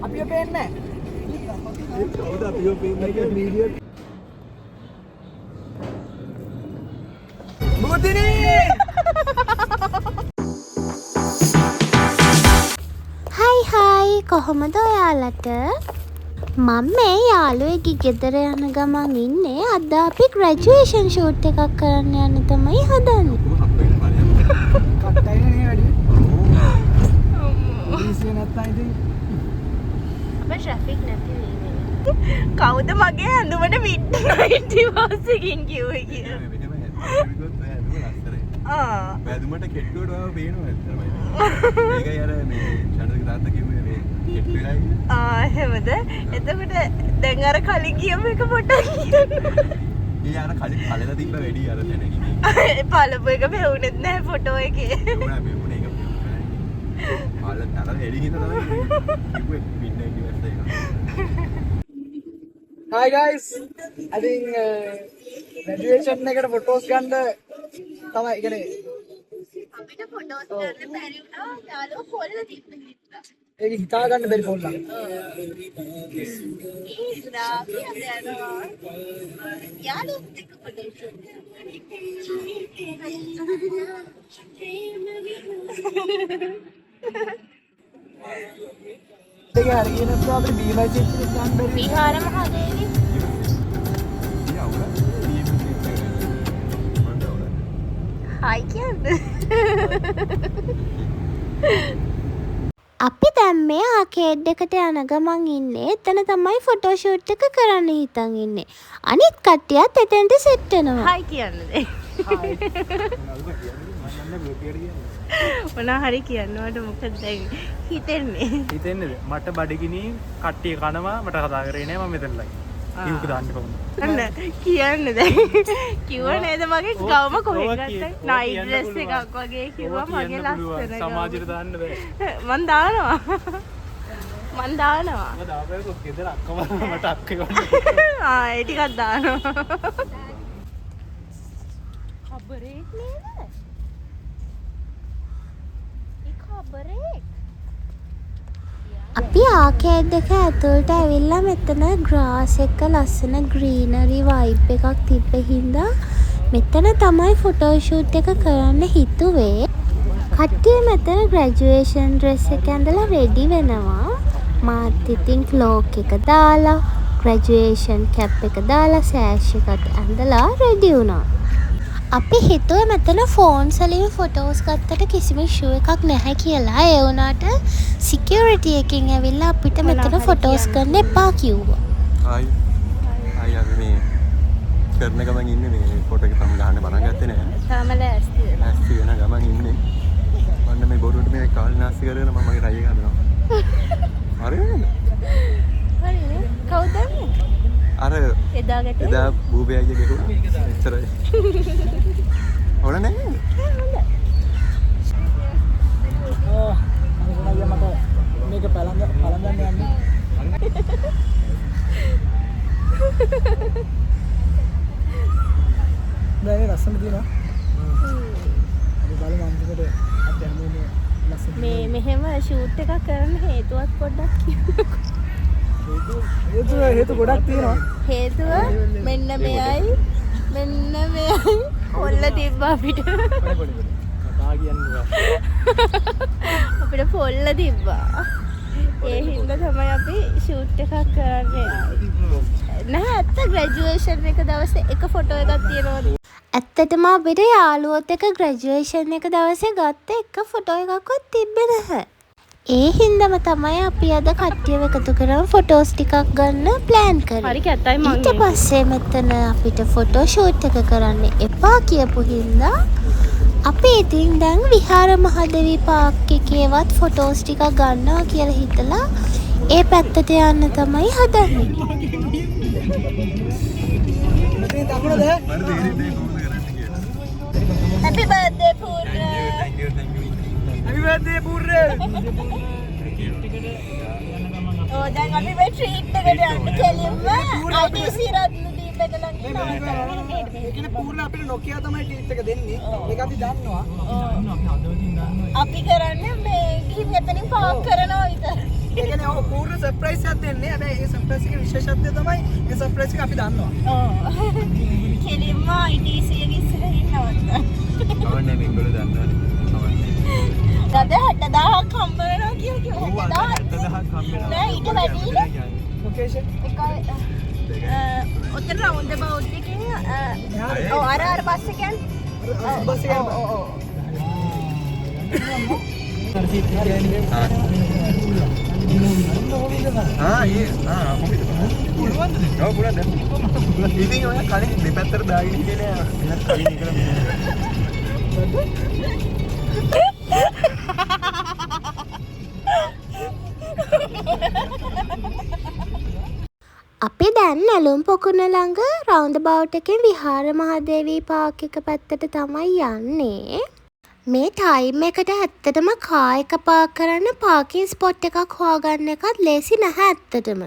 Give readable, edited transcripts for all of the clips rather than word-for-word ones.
අපිව පේන්නේ නැහැ. කවුද අපිව පේන්නේ කියලා වීඩියෝ. මුදිනේ. හයි කොහොමද ඔයාලට? මම මේ යාළුවෙක්ගේ ගෙදර යන ගමන් ඉන්නේ. අද අපි ග්‍රැජුවේෂන් ෂූට් එකක් කරන්න යන්න තමයි හදන්නේ. කට්ටයිනේ නේ වැඩි. ඉතින් නැත්තම් ඉතින් අපේ ට්‍රැෆික් නැති වෙන්නේ. කවුද මගේ ඇඳුමට මිට් 90 එකකින් කිව්වේ කියලා. වැදුමට කෙට්ටුවට වව පේනවා ඇත්තටම. මේකයි අර මේ චන්ද්‍රගේ තාත්තා කිව්වේ මේ කෙට්ටු වෙලා ඉන්නේ. එහෙමද? එතකොට දැන් අර කලින් කියපු එක පොඩ්ඩක් කියන්න. ඒ අර කලින් පළලා තිබ්බ වැඩි අර දැනගෙන. පළපු එක මෙවුනෙත් නැහැ ෆොටෝ එකේ. මෙවුනා මෙවුන එක පළ අර එළිහිඳ තමයි කිව්වේ මිඩ්නයිට් ඉවර්ස් එක. Hi guys. I think graduation එකට photos ගන්න තමයි ඉන්නේ. අපිට ෆොටෝස් ගන්න බැරි වුණා. යාළුවා ෆෝල්ලා තිබ්බේ. ඒක හිතා ගන්න බැරි ෆෝන් එක. ඒක හරියට නේද අපිට බීමයි චෙක් ගන්න බැරි. විහාර මහදේවි. හයි කියන්නේ. අපි දැන් මේ ආකේඩ් එකට යන ගමන් ඉන්නේ. එතන තමයි ෆොටෝ ෂූට් එක කරන්න හිතන් ඉන්නේ. අනිත් කට්ටියත් එතනට සෙට් වෙනවා. හයි කියන්නේ. මොනා හරි කියන්නවට මොකද දැන් හිතෙන්නේ. හිතෙන්නේද මට බඩගිනි කට්ටිය කනවා මට කතා කරේ නෑ මම මෙතනලයි. කිව්ක දාන්න කොහොමද? අන්න කියන්න දැන්. කිව්ව නේද මගේ ගවම කොහෙද ගත්තේ? නයිට් ඩ්‍රෙස් එකක් වගේ කිව්වා මගේ ලස්සන. සමාජයට දාන්න බෑ. මන් දානවා. මන් දානවා. මම දාපේකො ගෙදර අක්කම මට අක්ක ගන්න. ඒ ටිකක් දානවා. खबरेक නේද? ඒ खबरेक. අපි ආකේඩ් එක ඇතුළට ඇවිල්ලා මෙතන ග්‍රාස් එක ලස්සන ග්‍රීනරි වයිබ් එකක් තිබ්බ හින්දා මෙතන තමයි ෆොටෝ ෂූට් එක කරන්න හිතුවේ. කට්ටිය මෙතන ග්‍රැජුවේෂන් ඩ්‍රෙස් එක ඇඳලා රෙඩි වෙනවා. මාත් ඉතින් ක්ලෝක් එක දාලා ග්‍රැජුවේෂන් කැප් එක දාලා සෑෂ් එකත් ඇඳලා රෙඩි වුණා. අපි හිතුවේ මෙතන ෆෝන්ස් වලින් ෆොටෝස් ගත්තට කිසිම ඉෂුව එකක් නැහැ කියලා. ඒ වුණාට සිකියුරිටි එකකින් ඇවිල්ලා අපිට මෙතන ෆොටෝස් ගන්න එපා කිව්වා. ආයි අපි මේ කරන ගමන් ඉන්නේ මේ ෆොටෝ එක තම ගන්න බණන් ගත්තේ නෑ. තාම ලෑස්ති වෙලා. ඇස්ති වෙන ගමන් ඉන්නේ. මන්න මේ බොරුවට මේ කාල් නාස්ති කරගෙන මම මගේ රයි එක හදනවා. හරිද? හරිනේ. කවුද දන්නේ? අර එදා ගැටේ. එදා බූබේ අයියා ගෙහුවා. එච්චරයි. ඕන නැහැ. ඕ අනිත් මට මේක පළඳන්න යන්නේ. දැන් රසම දිනවා. අපි බලමු අන්තිමට අපි යන්නේ ලස්සන. මේ මෙහෙම ෂූට් එකක් කරන්න හේතුවක් පොඩ්ඩක් කියන්නකෝ. හේතු ගොඩක් තියෙනවා. හේතුව මෙන්න මෙයයි පොල්ල තිබ්බා අපිට. කතා කියන්නේ අපිට පොල්ල තිබ්බා. ඒ හින්දා තමයි අපි ෂූට් එකක් කරන්නේ. නැහැ ඇත්ත ග්‍රැජුවේෂන් එක දවසේ එක ෆොටෝ එකක් තියෙනවද? ඇත්තටම අපිට යාළුවොත් එක ග්‍රැජුවේෂන් එක දවසේ ගත්ත එක ෆොටෝ එකක්වත් තිබ්බේ නැහැ. ඒ හින්දාම තමයි අපි අද කට්ටියව එකතු කරන් ෆොටෝස් ටිකක් ගන්න ප්ලෑන් කරේ. හරි කැතයි මං. ඊට පස්සේ මෙතන අපිට ෆොටෝ ෂූට් එක කරන්න එපා කියපු හින්දා අපි ඉතින් දැන් විහාර මහදේවි පාක් එකේවත් ෆොටෝස් ටිකක් ගන්නවා කියලා හිතලා ඒ පැත්තට යන්න තමයි හදන්නේ. මෙතන දකුණද? මම තේරෙන්නේ කොහොමද කරන්න කියලා. Happy birthday Purna. Thank you. Happy birthday Purna. Oh දැන් අපි මේ ට්‍රීට් එකට යන්න කෙලින්ම ITC රත්නදීප එක ළඟ ඉන්නවා. ඒකනේ පූර්ණ අපිට Nokia තමයි ටීච් එක දෙන්නේ. ඒක අපි දන්නවා. අපි කරන්නේ මේ ගිහින් එතනින් පාක් කරනවා විතරයි. ඒ කියන්නේ ඔය පූර්ණ සර්ප්‍රයිස් එකක් දෙන්නේ. හැබැයි ඒ සර්ප්‍රයිස් එකේ විශේෂත්වය තමයි ඒ සර්ප්‍රයිස් එක අපි දන්නවා. ඔව්. කෙලින්ම ITC එක ඉස්සරහින් නවත්තා. කවන්නේ මේගොල්ලෝ දන්නවනේ. ගද 60000ක් හම්බ වෙනවා කිව්වා. 70000ක් හම්බ වෙනවා. නෑ ඊට වැඩිනේ. ලොකේෂන් එකයි ඔතන රවුන්ඩ් අබවුට් එකෙන් ඔව් අර බස් එකෙන් බස් එක පුළුවන්. ඉතින් ඔය කලින් දෙපැත්තට දාගෙන ඉන්නේ නෑ. කලින් අපි දැන් නැලුම් පොකුණ ළඟ රවුන්ඩ් බවුට් එකෙන් විහාර මහදේවී පාක් එක පැත්තට තමයි යන්නේ. මේ ටයිම් එකට ඇත්තටම කාර් එක පාක් කරන්න පාකින් ස්පොට් එකක් හොයාගන්න එකත් ලේසි නැහැ ඇත්තටම.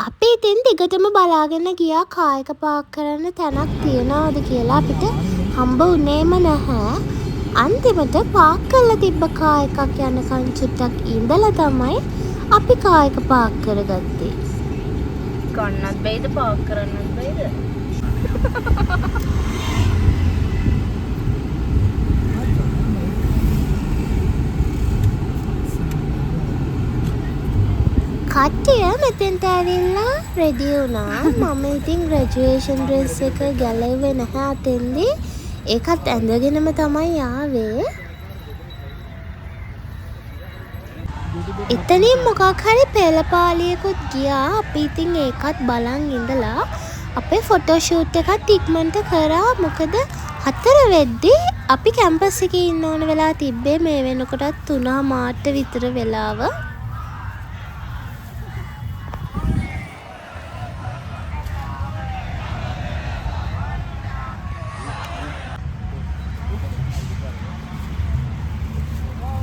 අපි ඉතින් දිගටම බලාගෙන ගියා කාර් එක පාක් කරන්න තැනක් තියනවද කියලා අපිට හම්බ වුණේම නැහැ. අන්තිමට පාක් කරලා තිබ්බ කාර් එකක් යනකන් චුට්ටක් ඉඳලා තමයි අපි කාර් එක පාක් කරගත්තේ. ගන්නත් බැයිද පාක් කරන්නත් බැයිද? කට්ටිය මෙතෙන්ට ඇවිල්ලා රෙඩි වුණා. මම ඉතින් ග්‍රැජුවේෂන් ඩ්‍රෙස් එක ගැලෙව්වේ නැහැ අතෙන්දී. ඒකත් ඇඳගෙනම තමයි ආවේ. එතනින් මොකක් හරි පෙළපාලියකුත් ගියා. අපි ඉතින් ඒකත් බලන් ඉඳලා අපේ ෆොටෝ ෂූට් එකත් ඉක්මනට කරා. මොකද 4 වෙද්දී අපි කැම්පස් එකේ ඉන්න ඕන වෙලා තිබ්බේ මේ වෙනකොටත් 3:00 විතර වෙලාව.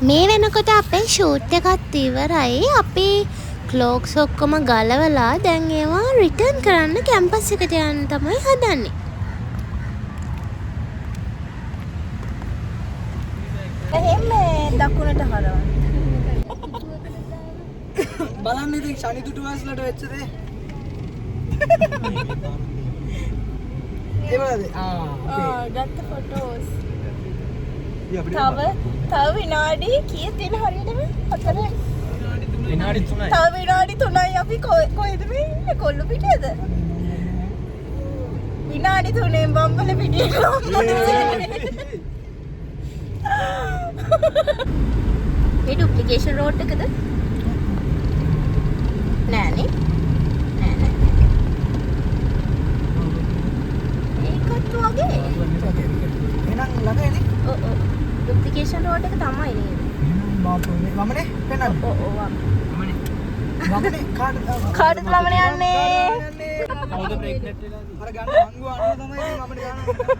මේ වෙනකොට අපේ ෂූට් එකත් ඉවරයි. අපි ක්ලෝක්ස් ඔක්කොම ගලවලා දැන් ඒවා රිටර්න් කරන්න කැම්පස් එකට යන්න තමයි හදන්නේ. එහෙම දකුණට හරවන්න. බලන්න ඉතින් ශනි දුටුවාස්ලට වෙච්ච දේ. ඒ බලද? ගත්ත ෆොටෝස්. තව විනාඩි කීයක් තියෙන හරියටම? 4 විනාඩි 3යි. තව විනාඩි 3යි අපි කොහෙද මේ ඉන්නේ? කොල්ල පිටියද? විනාඩි 3ෙන් බම්බල පිටියට මේ ඩුප්ලිකේෂන් රෝඩ් එකද? නෑනේ. නෑ. ඒකත් වගේ. එහෙනම් ළඟයිනේ. ඔව්. ඩුප්ලිකේෂන් රෝඩ් එක තමයි නේද? වමනේ පෙන්නන්න. ඔව්. වමනේ කාටද ළමන යන්නේ? කවුද ප්‍රෙග්නන්ට් වෙලා? අර ගන්න වංගුව අනුව තමයි වමනේ ගන්න. වෙලාව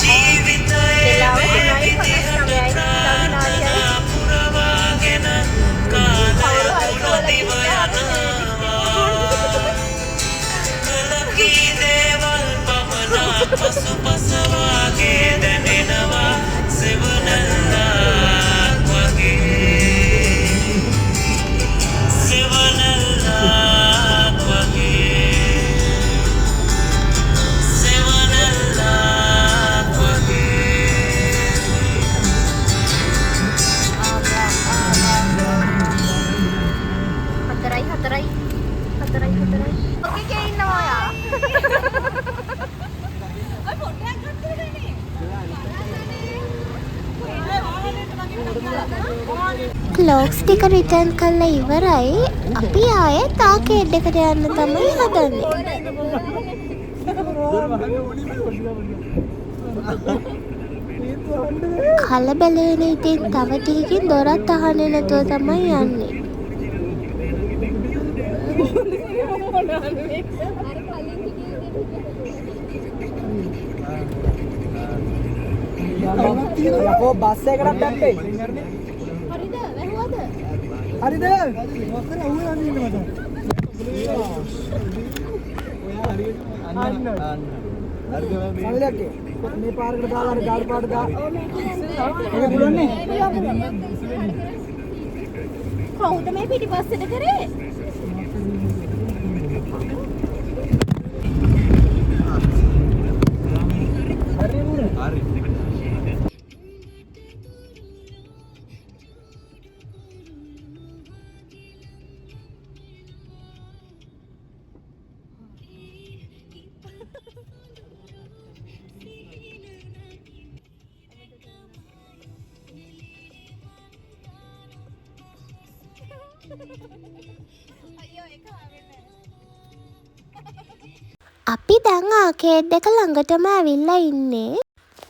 3:59යි. තව විනාඩියයි. හතරයි. ඔකේ ඉන්නවා යා. අය පොඩ්ඩක් ගත්තනේ. ක්ලෝක්ස් ටික රිටර්න් කරලා ඉවරයි. අපි ආයෙත් ආකේඩ් එකට යන්න තමයි හදන්නේ. කලබලේන ඉතින් තව ටිකකින් දොරත් අහන්නේ නැතුව තමයි යන්නේ. යකෝ බස් එකකට දැම්පේ. හරිද? වැහුවද? හරිද? මොකද අහුවෙලා ඉන්නේ මචං. සමිලක් මේ පාරකට දාලා අර ගාඩි පාට දා. ඒක පුළුවන් නේ. කවුද මේ පිටිපස්සට කරේ? හරි. අපි දැන් ආකේඩ් එක ළඟටම ඇවිල්ලා ඉන්නේ.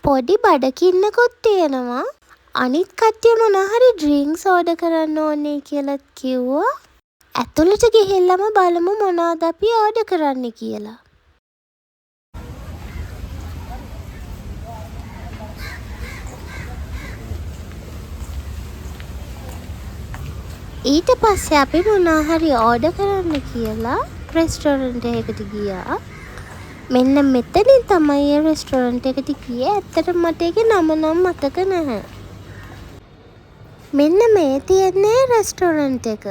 පොඩි බඩකින්නකුත් තියෙනවා. අනිත් කට්ටිය මොනවා හරි ඩ්‍රින්ක්ස් ඕඩර් කරන්න ඕනේ කියලා කිව්වා. ඇතුළට ගිහිල්ලාම බලමු මොනවද අපි ඕඩර් කරන්න කියලා. ඊට පස්සේ අපි මොනවා හරි ඕඩර් කරන්න කියලා රෙස්ටොරන්ට් එකකට ගියා. මෙන්න මෙතනින් තමයි ඒ රෙස්ටොරන්ට් එකට ගියේ. ඇත්තටම මට ඒකේ නම නම් මතක නැහැ. මෙන්න මේ තියෙන්නේ රෙස්ටොරන්ට් එක.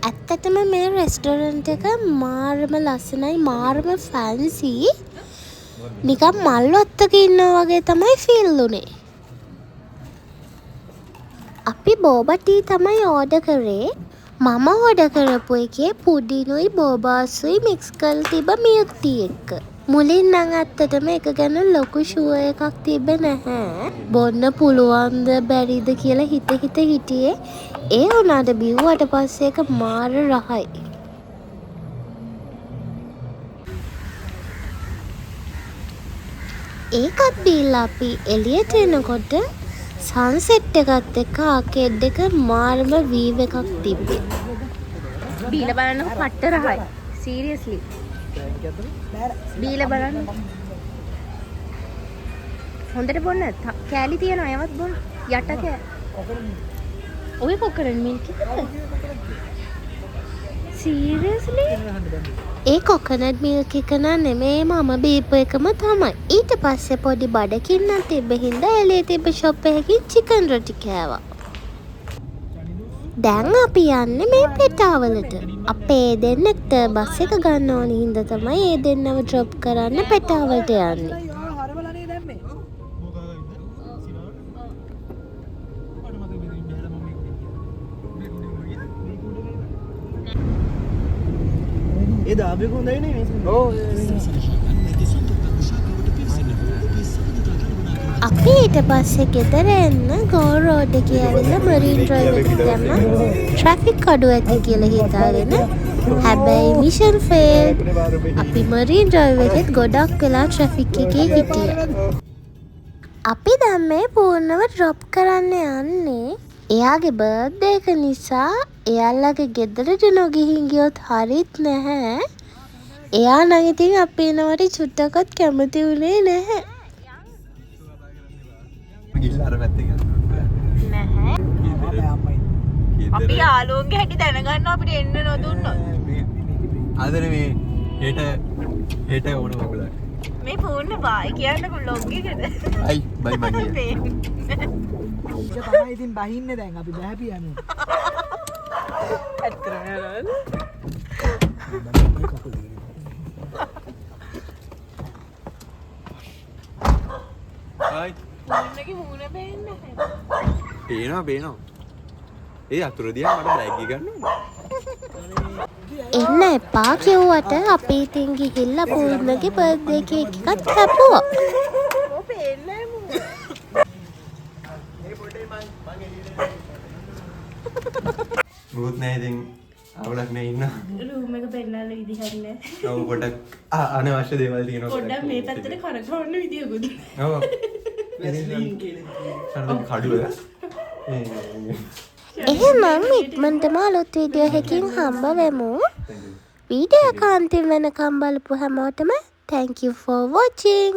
ඇත්තටම මේ රෙස්ටොරන්ට් එක මාරම ලස්සනයි, මාරම ෆැන්සි. නිකන් මල් වත්තක ඉන්නවා වගේ තමයි ෆීල් උනේ. අපි බෝබා ටී තමයි ඕඩර් කරේ. මම ඕඩර් කරපු එකේ පුඩිනුයි බෝබාසුයි මික්ස් කරලා තිබ්බ මිල්ක් ටී එක. මුලින් නම් ඇත්තටම එක ගැන ලොකු ෂුවර් එකක් තිබ්බේ නැහැ. බොන්න පුළුවන්ද බැරිද කියලා හිත හිටියේ. ඒ වුණාට බිව්වට පස්සේ ඒක මාර රහයි. ඒකත් බීලා අපි එළියට එනකොට සන්සෙට් එකත් එක්ක ආකේඩ් එක මාරම වීව් එකක් තිබ්බේ. බීලා බලන්නකො පට්ට රහයි. සීරියස්ලි. බීලා බලන්න. හොඳට බොන්න. කෑලි තියනවා යවත් බොන්න. යට කෑ. ඔය කොකරන් මිල්ක් එකද? සීරියස්ලි? ඒ කොකනට් මිල්ක් එක නෙමෙයි මම බීපු එකම තමයි. ඊට පස්සේ පොඩි බඩකින්නක් තිබ්බ හින්දා එළියේ තිබ්බ ෂොප් එකකින් චිකන් රොටි කෑවා. දැන් අපි යන්නේ මේ පෙට්ටාවලට. අපේ දෙන්නෙක්ට බස් එක ගන්න ඕන හින්දා තමයි ඒ දෙන්නව ඩ්‍රොප් කරන්න පෙට්ටාවලට යන්නේ. හරවලනේ දැම්මේ. ඒ දාබේ කොහොඳයි නේ. අපි ඊට පස්සේ ගෙදර එන්න ගෝල් රෝඩ් එකේ ඇවිල්ලා මරීන් ඩ්‍රයිව් එකට දැම්මා. ට්‍රැෆික් අඩු ඇති කියලා හිතාගෙන. හැබැයි මිෂන් ෆේල්ඩ්. අපි මරීන් ඩ්‍රයිව් එකෙත් ගොඩක් වෙලා ට්‍රැෆික් එකේ හිටියා. අපි දැන් මේ පූර්ණව ඩ්‍රොප් කරන්න යන්නේ. එයාගේ බර්ත්ඩේ එක නිසා එයාලගේ ගෙදරට නොගිහින් ගියොත් හරිත් නැහැ. එයා නම් ඉතින් අපි එනවට චුට්ටක්වත් කැමති වුණේ නැහැ. ගිහිල්ලා අර පැත්තේ යන්න. නැහැ. අපි අපි යාළුවන්ගේ හැටි දැනගන්න අපිට එන්න නොදුන්නොත්. අදනේ මේ හෙට ඕන මොකද? මේ පූර්ණ බායි කියන්නකො vlog එකට. අයි බයි බයි. ඒක තමයි ඉතින් බහින්නේ දැන් අපි බහැපි යන්නේ. ඇත්තටම නේද? හයි. පූර්ණගේ මූණ පේන්නේ නැහැ. පේනවා. ඒ අතුරු දිහා මට බෑග් එක ගන්න ඕනේ. එන්න එපා කිව්වට අපි ඉතින් ගිහිල්ලා පූර්ණගේ බර්ත්ඩේ කේක් එකක් කැපුවා. ඔය පේන්නේ මූණ. මොකුත් නැහැ ඉතින් අවුලක් නැහැ ඉන්න. රූම් එක පෙන්නන්න විදිහක් නැහැ. ඔව් පොඩක් අනවශ්‍ය දේවල් තියෙනවා. පොඩ්ඩක් මේ පැත්තට කරකවන්න විදියකුත්. ඔව්. කඩුව. එහෙනම් ඉක්මනටම අලුත් වීඩියෝ එකකින් හම්බ වෙමු. වීඩියෝ එක අන්තිම වෙනකම් බලපු හැමෝටම thank you for watching.